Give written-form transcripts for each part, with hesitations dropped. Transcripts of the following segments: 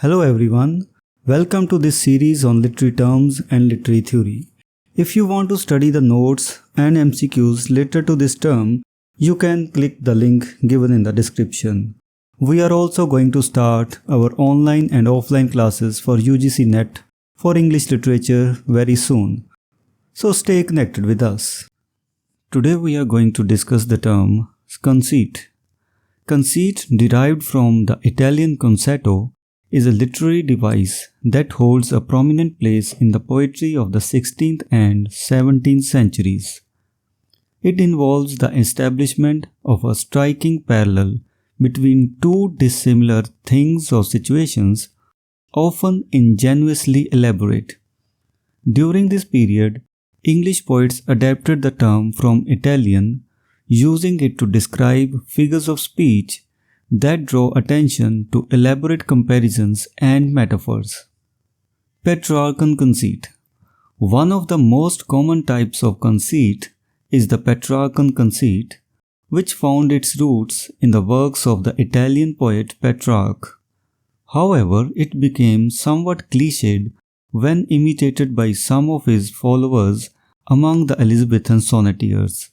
Hello everyone, welcome to this series on literary terms and literary theory. If you want to study the notes and MCQs related to this term, you can click the link given in the description. We are also going to start our online and offline classes for UGC NET for English literature very soon. So stay connected with us. Today we are going to discuss the term conceit. Conceit, derived from the Italian concetto, is a literary device that holds a prominent place in the poetry of the 16th and 17th centuries. It involves the establishment of a striking parallel between two dissimilar things or situations, often ingeniously elaborate. During this period, English poets adapted the term from Italian, using it to describe figures of speech that draw attention to elaborate comparisons and metaphors. Petrarchan conceit. One of the most common types of conceit is the Petrarchan conceit, which found its roots in the works of the Italian poet Petrarch. However, it became somewhat cliched when imitated by some of his followers among the Elizabethan sonneteers.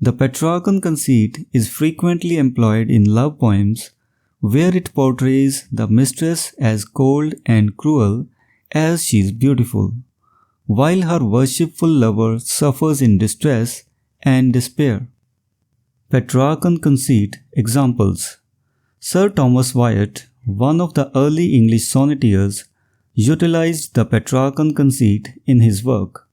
The Petrarchan conceit is frequently employed in love poems, where it portrays the mistress as cold and cruel as she is beautiful, while her worshipful lover suffers in distress and despair. Petrarchan conceit examples. Sir Thomas Wyatt, one of the early English sonneteers, utilized the Petrarchan conceit in his work.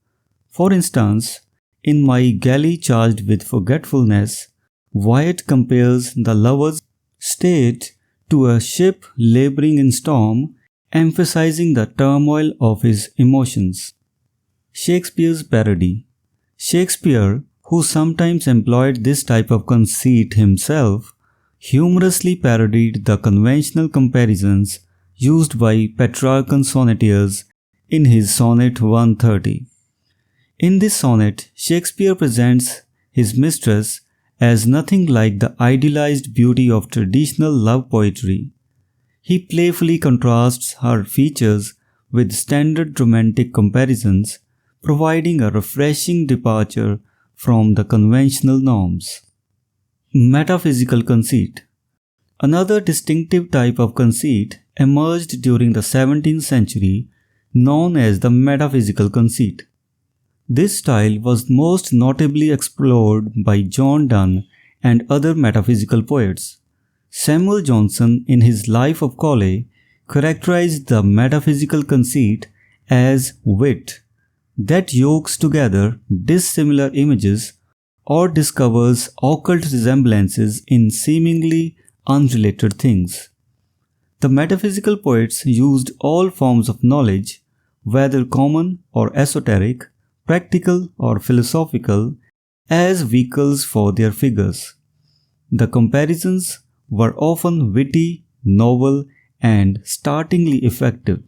For instance, in My Galley Charged with Forgetfulness, Wyatt compares the lover's state to a ship laboring in storm, emphasizing the turmoil of his emotions. Shakespeare's parody. Shakespeare, who sometimes employed this type of conceit himself, humorously parodied the conventional comparisons used by Petrarchan sonneteers in his Sonnet 130. In this sonnet, Shakespeare presents his mistress as nothing like the idealized beauty of traditional love poetry. He playfully contrasts her features with standard romantic comparisons, providing a refreshing departure from the conventional norms. Metaphysical conceit. Another distinctive type of conceit emerged during the 17th century, known as the metaphysical conceit. This style was most notably explored by John Donne and other metaphysical poets. Samuel Johnson, in his Life of Cowley, characterized the metaphysical conceit as wit that yokes together dissimilar images or discovers occult resemblances in seemingly unrelated things. The metaphysical poets used all forms of knowledge, whether common or esoteric, practical or philosophical, as vehicles for their figures. The comparisons were often witty, novel, and startlingly effective.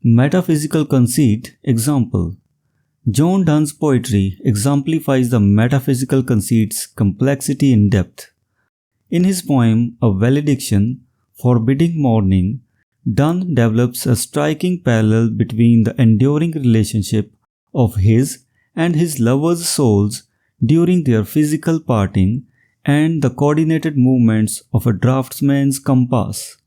Metaphysical conceit example. John Donne's poetry exemplifies the metaphysical conceit's complexity in depth. In his poem A Valediction, Forbidding Mourning, Donne develops a striking parallel between the enduring relationship of his and his lover's souls during their physical parting and the coordinated movements of a draftsman's compass.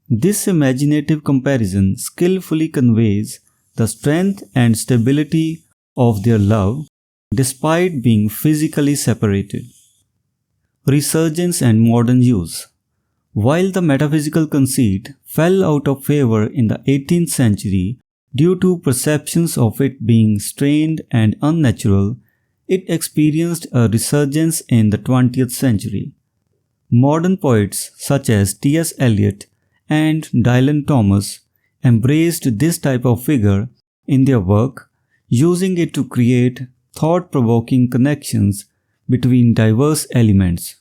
This imaginative comparison skillfully conveys the strength and stability of their love despite being physically separated. Resurgence and modern use. While the metaphysical conceit fell out of favor in the 18th century, due to perceptions of it being strained and unnatural, it experienced a resurgence in the 20th century. Modern poets such as T.S. Eliot and Dylan Thomas embraced this type of figure in their work, using it to create thought-provoking connections between diverse elements.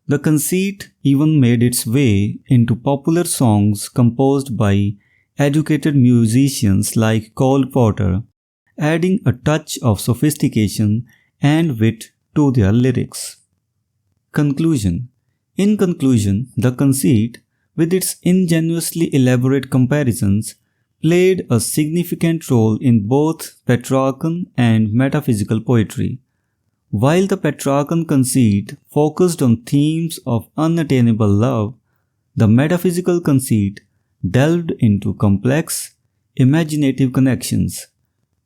The conceit even made its way into popular songs composed by educated musicians like Cole Porter, adding a touch of sophistication and wit to their lyrics. Conclusion. In conclusion, the conceit, with its ingenuously elaborate comparisons, played a significant role in both Petrarchan and metaphysical poetry. While the Petrarchan conceit focused on themes of unattainable love, the metaphysical conceit delved into complex, imaginative connections.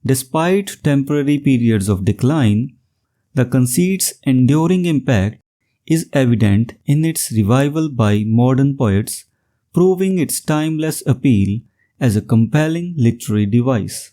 Despite temporary periods of decline, the conceit's enduring impact is evident in its revival by modern poets, proving its timeless appeal as a compelling literary device.